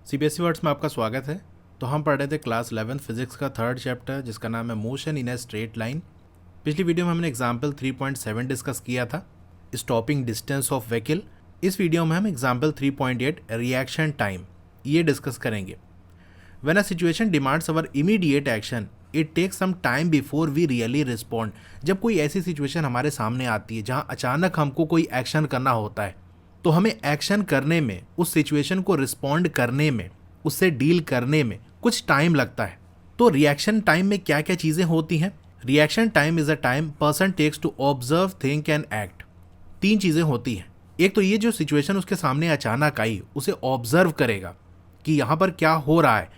CBSE words में आपका स्वागत है। तो हम पढ़ रहे थे क्लास 11 फिजिक्स का थर्ड चैप्टर जिसका नाम है motion in a straight line. पिछली वीडियो में हमने एग्जाम्पल 3.7 डिस्कस किया था, स्टॉपिंग डिस्टेंस ऑफ व्हीकल। इस वीडियो में हम एग्जाम्पल 3.8 रिएक्शन टाइम ये डिस्कस करेंगे। When a situation demands our immediate action it takes some time before we really respond. जब कोई ऐसी सिचुएशन हमारे सामने आती है जहाँ अचानक हमको कोई एक्शन करना होता है, तो हमें एक्शन करने में, उस सिचुएशन को रिस्पॉन्ड करने में, उससे डील करने में कुछ टाइम लगता है। तो रिएक्शन टाइम में क्या क्या चीज़ें होती हैं? Reaction time is a time person takes to observe, think and act. 3 चीज़ें होती हैं। एक तो ये जो सिचुएशन उसके सामने अचानक आई उसे ऑब्जर्व करेगा कि यहाँ पर क्या हो रहा है,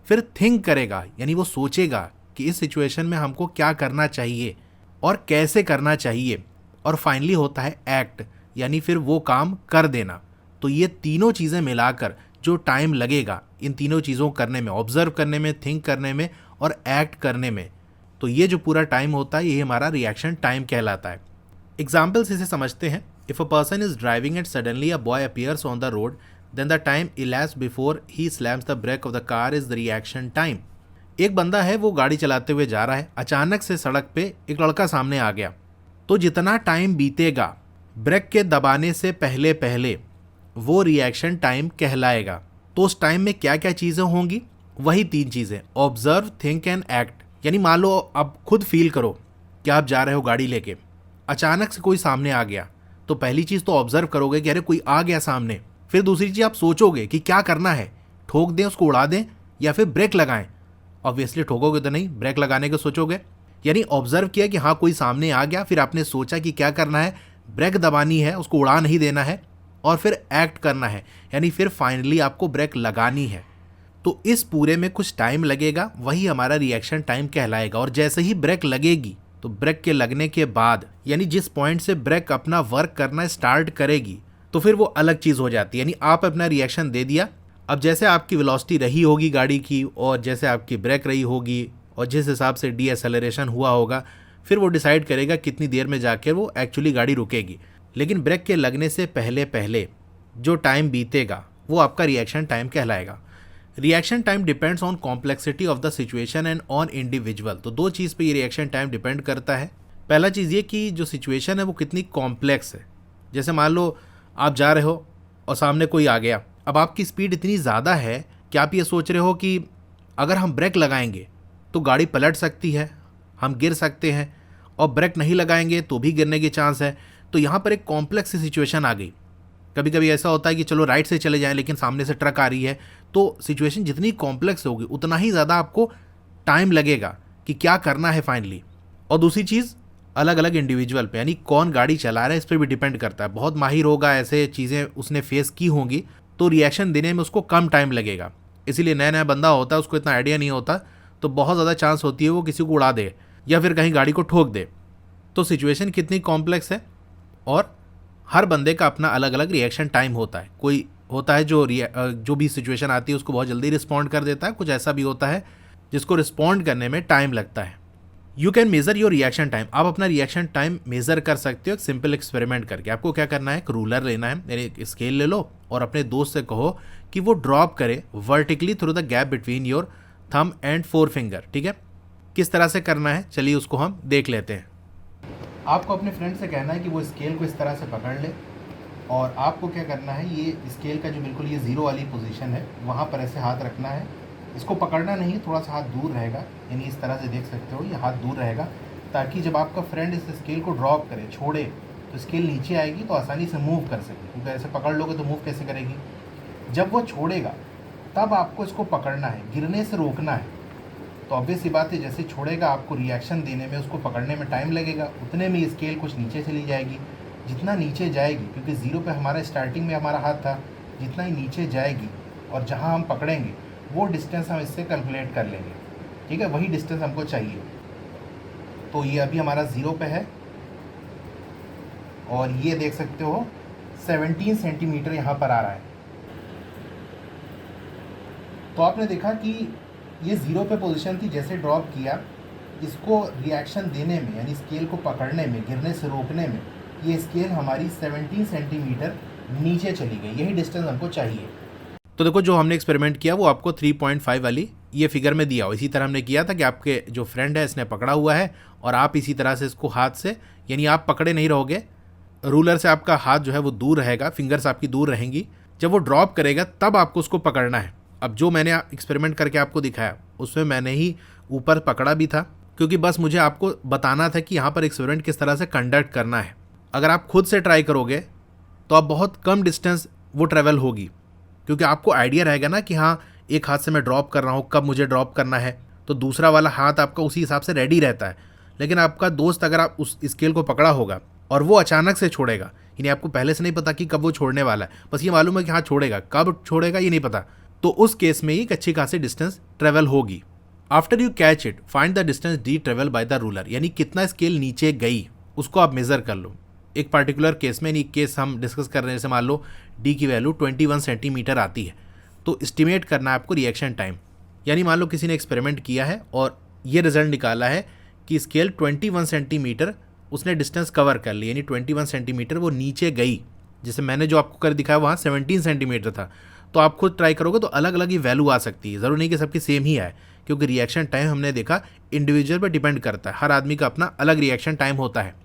फिर थिंक करेगा यानी वो सोचेगा कि इस सिचुएशन में हमको क्या करना चाहिए और कैसे करना चाहिए, और फाइनली होता है एक्ट यानी फिर वो काम कर देना। तो ये तीनों चीज़ें मिलाकर जो टाइम लगेगा इन तीनों चीज़ों को करने में, ऑब्जर्व करने में, थिंक करने में और एक्ट करने में, तो ये जो पूरा टाइम होता है ये हमारा रिएक्शन टाइम कहलाता है। एग्जाम्पल्स इसे समझते हैं। If a person is driving and suddenly a boy appears on the road then the time elapsed before he slams the brake of the car is the reaction time. एक बंदा है, वो गाड़ी चलाते हुए जा रहा है, अचानक से सड़क पे एक लड़का सामने आ गया, तो जितना टाइम बीतेगा ब्रेक के दबाने से पहले पहले वो रिएक्शन टाइम कहलाएगा। तो उस टाइम में क्या क्या चीज़ें होंगी? वही 3 चीज़ें, ऑब्जर्व, थिंक एंड एक्ट। यानी मान लो अब खुद फील करो कि आप जा रहे हो गाड़ी लेके, अचानक से कोई सामने आ गया, तो पहली चीज़ तो ऑब्जर्व करोगे कि अरे कोई आ गया सामने। फिर दूसरी चीज़ आप सोचोगे कि क्या करना है, ठोक दें, उसको उड़ा दें या फिर ब्रेक लगाएं। ऑब्वियसली ठोकोगे तो नहीं, ब्रेक लगाने को सोचोगे। यानी ऑब्जर्व किया कि हाँ कोई सामने आ गया, फिर आपने सोचा कि क्या करना है, ब्रेक दबानी है, उसको उड़ा नहीं देना है, और फिर एक्ट करना है यानी फिर फाइनली आपको ब्रेक लगानी है। तो इस पूरे में कुछ टाइम लगेगा, वही हमारा रिएक्शन टाइम कहलाएगा। और जैसे ही ब्रेक लगेगी तो ब्रेक के लगने के बाद यानी जिस पॉइंट से ब्रेक अपना वर्क करना स्टार्ट करेगी तो फिर वो अलग चीज़ हो जाती है। यानी आप अपना रिएक्शन दे दिया, अब जैसे आपकी वेलोसिटी रही होगी गाड़ी की और जैसे आपकी ब्रेक रही होगी और जिस हिसाब से डीएसेलरेशन हुआ होगा, फिर वो डिसाइड करेगा कितनी देर में जाकर वो एक्चुअली गाड़ी रुकेगी। लेकिन ब्रेक के लगने से पहले पहले जो टाइम बीतेगा वो आपका रिएक्शन टाइम कहलाएगा। Reaction time depends on complexity of the situation and on individual. तो 2 चीज़ पे ये रिएक्शन टाइम डिपेंड करता है। पहला चीज़ ये कि जो सिचुएशन है वो कितनी कॉम्प्लेक्स है। जैसे मान लो आप जा रहे हो और सामने कोई आ गया, अब आपकी स्पीड इतनी ज़्यादा है कि आप ये सोच रहे हो कि अगर हम ब्रेक लगाएंगे तो गाड़ी पलट सकती है, हम गिर सकते हैं, और ब्रेक नहीं लगाएंगे तो भी गिरने के चांस है। तो यहाँ पर एक कॉम्प्लेक्स सिचुएशन आ गई। कभी कभी ऐसा होता है कि चलो राइट से चले जाएं लेकिन सामने से ट्रक आ रही है। तो सिचुएशन जितनी कॉम्प्लेक्स होगी उतना ही ज़्यादा आपको टाइम लगेगा कि क्या करना है फाइनली। और दूसरी चीज़ अलग अलग इंडिविजुअल पे, यानी कौन गाड़ी चला रहा है इस पर भी डिपेंड करता है। बहुत माहिर होगा, ऐसे चीज़ें उसने फेस की होंगी, तो रिएक्शन देने में उसको कम टाइम लगेगा। इसीलिए नया नया बंदा होता है, उसको इतना आइडिया नहीं होता, तो बहुत ज़्यादा चांस होती है वो किसी को उड़ा दे या फिर कहीं गाड़ी को ठोक दे। तो सिचुएशन कितनी कॉम्प्लेक्स है और हर बंदे का अपना अलग अलग रिएक्शन टाइम होता है। कोई होता है जो भी सिचुएशन आती है उसको बहुत जल्दी रिस्पॉन्ड कर देता है, कुछ ऐसा भी होता है जिसको रिस्पॉन्ड करने में टाइम लगता है। You can measure your reaction time. आप अपना रिएक्शन टाइम मेजर कर सकते हो एक सिंपल एक्सपेरिमेंट करके। आपको क्या करना है, एक रूलर लेना है, यानी एक स्केल ले लो और अपने दोस्त से कहो कि वो ड्रॉप करे vertically through the gap between your thumb and 4 finger. ठीक है, किस तरह से करना है चलिए उसको हम देख लेते हैं। आपको अपने फ्रेंड से कहना है कि वो स्केल को इस तरह से पकड़ ले, और आपको क्या करना है, ये स्केल का जो बिल्कुल ये 0 वाली पोजीशन है वहाँ पर ऐसे हाथ रखना है। इसको पकड़ना नहीं, थोड़ा सा हाथ दूर रहेगा, यानी इस तरह से देख सकते हो ये हाथ दूर रहेगा, ताकि जब आपका फ्रेंड इस स्केल को ड्रॉप करे, छोड़े, तो स्केल नीचे आएगी तो आसानी से मूव कर सके। क्योंकि ऐसे पकड़ लोगे तो मूव कैसे करेगी। जब वो छोड़ेगा तब आपको इसको पकड़ना है, गिरने से रोकना है। तो ऑब्वियस सी बात है, जैसे छोड़ेगा आपको रिएक्शन देने में, उसको पकड़ने में टाइम लगेगा, उतने में स्केल कुछ नीचे चली जाएगी। जितना नीचे जाएगी, क्योंकि 0 पे हमारा स्टार्टिंग में हमारा हाथ था, जितना ही नीचे जाएगी और जहां हम पकड़ेंगे वो डिस्टेंस हम इससे कैलकुलेट कर लेंगे। ठीक है, वही डिस्टेंस हमको चाहिए। तो ये अभी हमारा 0 पे है और ये देख सकते हो 17 सेंटीमीटर यहाँ पर आ रहा है। तो आपने देखा कि ये 0 पे पोजीशन थी, जैसे ड्रॉप किया, इसको रिएक्शन देने में यानी स्केल को पकड़ने में, गिरने से रोकने में, ये स्केल हमारी 17 सेंटीमीटर नीचे चली गई। यही डिस्टेंस हमको चाहिए। तो देखो जो हमने एक्सपेरिमेंट किया वो आपको 3.5 वाली ये फिगर में दिया हो। इसी तरह हमने किया था कि आपके जो फ्रेंड है इसने पकड़ा हुआ है और आप इसी तरह से इसको हाथ से, यानी आप पकड़े नहीं रहोगे, रूलर से आपका हाथ जो है वो दूर रहेगा, फिंगर्स आपकी दूर रहेंगी। जब वो ड्रॉप करेगा तब आपको उसको पकड़ना है। अब जो मैंने एक्सपेरिमेंट करके आपको दिखाया उसमें मैंने ही ऊपर पकड़ा भी था, क्योंकि बस मुझे आपको बताना था कि यहाँ पर एक्सपेरिमेंट किस तरह से कंडक्ट करना है। अगर आप खुद से ट्राई करोगे तो आप बहुत कम डिस्टेंस वो ट्रेवल होगी, क्योंकि आपको आइडिया रहेगा ना कि हाँ एक हाथ से मैं ड्रॉप कर रहा हूँ, कब मुझे ड्रॉप करना है, तो दूसरा वाला हाथ आपका उसी हिसाब से रेडी रहता है। लेकिन आपका दोस्त अगर आप उस स्केल को पकड़ा होगा और वो अचानक से छोड़ेगा, यानी आपको पहले से नहीं पता कि कब वो छोड़ने वाला है, बस ये मालूम है कि हाँ छोड़ेगा, कब छोड़ेगा ये नहीं पता, तो उस केस में ही एक अच्छी खासी डिस्टेंस ट्रेवल होगी। After you catch it find the distance D travel by the ruler, यानी कितना स्केल नीचे गई उसको आप मेजर कर लो। एक पार्टिकुलर केस में, यानी केस हम डिस्कस कर रहे हैं, जैसे मान लो डी की वैल्यू 21 सेंटीमीटर आती है, तो एस्टिमेट करना है आपको रिएक्शन टाइम। यानी मान लो किसी ने एक्सपेरिमेंट किया है और ये रिजल्ट निकाला है कि स्केल 21 सेंटीमीटर उसने डिस्टेंस कवर कर ली, यानी 21 सेंटीमीटर वो नीचे गई। जैसे मैंने जो आपको कर दिखाया वहाँ 17 सेंटीमीटर था, तो आप खुद ट्राई करोगे तो अलग अलग ही वैल्यू आ सकती है, ज़रूर नहीं कि सबकी सेम ही आए, क्योंकि रिएक्शन टाइम हमने देखा इंडिविजुअल पर डिपेंड करता है, हर आदमी का अपना अलग रिएक्शन टाइम होता है।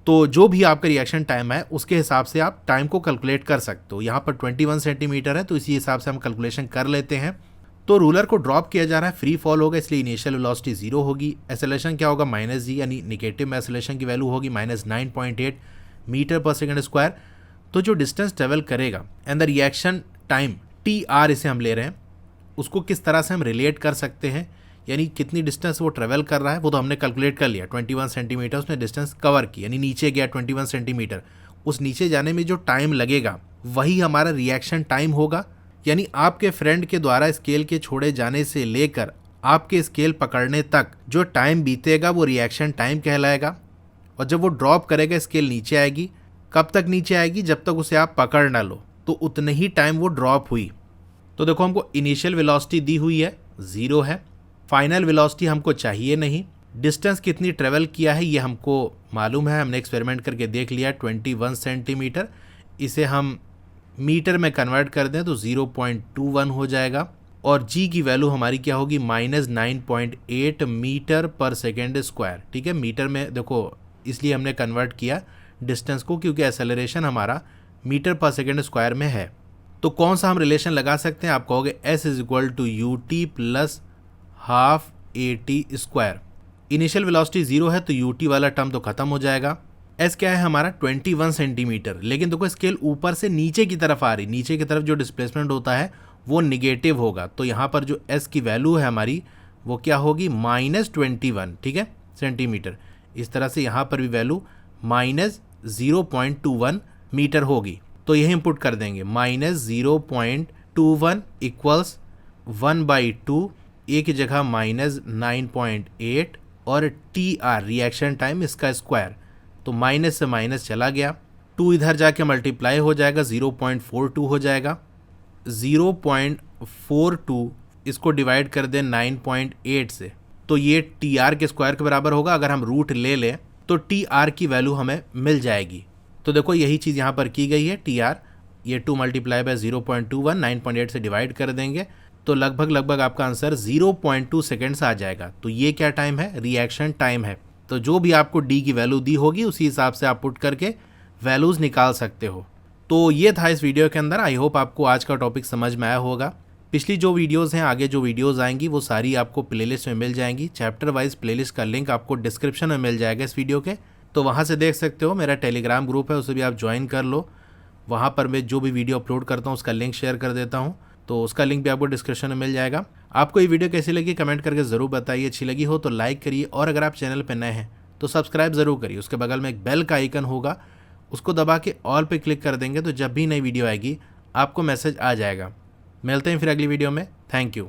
तो जो भी आपका रिएक्शन टाइम है उसके हिसाब से आप टाइम को कैलकुलेट कर सकते हो। यहाँ पर 21 सेंटीमीटर है तो इसी हिसाब से हम कैलकुलेशन कर लेते हैं। तो रूलर को ड्रॉप किया जा रहा है, फ्री फॉल होगा, इसलिए इनिशियल वेलोसिटी 0 होगी। एक्सेलरेशन क्या होगा -g, यानी निगेटिव में एक्सेलरेशन की वैल्यू होगी -9.8 मीटर पर सेकेंड स्क्वायर। तो जो डिस्टेंस ट्रेवल करेगा and the reaction time TR इसे हम ले रहे हैं, उसको किस तरह से हम रिलेट कर सकते हैं, यानी कितनी डिस्टेंस वो ट्रेवल कर रहा है वो तो हमने कैलकुलेट कर लिया। 21 सेंटीमीटर उसने डिस्टेंस कवर की, यानी नीचे गया 21 सेंटीमीटर, उस नीचे जाने में जो टाइम लगेगा वही हमारा रिएक्शन टाइम होगा। यानी आपके फ्रेंड के द्वारा स्केल के छोड़े जाने से लेकर आपके स्केल पकड़ने तक जो टाइम बीतेगा वो रिएक्शन टाइम कहलाएगा। और जब वो ड्रॉप करेगा स्केल नीचे आएगी, कब तक नीचे आएगी, जब तक उसे आप पकड़ ना लो, तो उतने ही टाइम वो ड्रॉप हुई। तो देखो हमको इनिशियल वेलोसिटी दी हुई है 0 है, फाइनल वेलोसिटी हमको चाहिए नहीं, डिस्टेंस कितनी ट्रेवल किया है ये हमको मालूम है, हमने एक्सपेरिमेंट करके देख लिया 21 सेंटीमीटर। इसे हम मीटर में कन्वर्ट कर दें तो 0.21 हो जाएगा, और जी की वैल्यू हमारी क्या होगी -9.8 मीटर पर सेकेंड स्क्वायर। ठीक है, मीटर में देखो इसलिए हमने कन्वर्ट किया डिस्टेंस को, क्योंकि एक्सेलरेशन हमारा मीटर पर सेकेंड स्क्वायर में है। तो कौन सा हम रिलेशन लगा सकते हैं, आप कहोगे S = UT + ½ AT square. Initial velocity 0 है तो UT वाला टर्म तो खत्म हो जाएगा। S क्या है हमारा 21 सेंटीमीटर, लेकिन देखो स्केल ऊपर से नीचे की तरफ आ रही, नीचे की तरफ जो डिस्प्लेसमेंट होता है वो निगेटिव होगा, तो यहाँ पर जो S की वैल्यू है हमारी वो क्या होगी -21, ठीक है, सेंटीमीटर। इस तरह से यहाँ पर भी वैल्यू -0.21 मीटर होगी, तो यही इनपुट कर देंगे -0.21 = 1/2, ए की जगह -9.8 और TR रिएक्शन टाइम इसका स्क्वायर, तो माइनस से माइनस चला गया, 2 इधर जाके मल्टीप्लाई हो जाएगा 0.42 हो जाएगा, 0.42 इसको डिवाइड कर दें 9.8 से, तो ये TR के स्क्वायर के बराबर होगा। अगर हम रूट ले लें तो TR की वैल्यू हमें मिल जाएगी। तो देखो यही चीज़ यहाँ पर की गई है, TR ये 2 × 0.21 9.8 से डिवाइड कर देंगे तो लगभग आपका आंसर 0.2 सेकेंड्स आ जाएगा। तो ये क्या टाइम है, रिएक्शन टाइम है। तो जो भी आपको डी की वैल्यू दी होगी उसी हिसाब से आप पुट करके वैल्यूज़ निकाल सकते हो। तो ये था इस वीडियो के अंदर। आई होप आपको आज का टॉपिक समझ में आया होगा। पिछली जो वीडियोज़ हैं, आगे जो वीडियोज़ आएंगी वो सारी आपको प्लेलिस्ट में मिल जाएंगी। चैप्टर वाइज प्लेलिस्ट का लिंक आपको डिस्क्रिप्शन में मिल जाएगा इस वीडियो के, तो वहाँ से देख सकते हो। मेरा टेलीग्राम ग्रुप है, उसे भी आप ज्वाइन कर लो। वहाँ पर मैं जो भी वीडियो अपलोड करता हूँ उसका लिंक शेयर कर देता हूँ, तो उसका लिंक भी आपको डिस्क्रिप्शन में मिल जाएगा। आपको ये वीडियो कैसी लगी कमेंट करके ज़रूर बताइए। अच्छी लगी हो तो लाइक करिए, और अगर आप चैनल पर नए हैं तो सब्सक्राइब ज़रूर करिए। उसके बगल में एक बेल का आइकन होगा, उसको दबा के ऑल पे क्लिक कर देंगे तो जब भी नई वीडियो आएगी आपको मैसेज आ जाएगा। मिलते हैं फिर अगली वीडियो में। Thank you.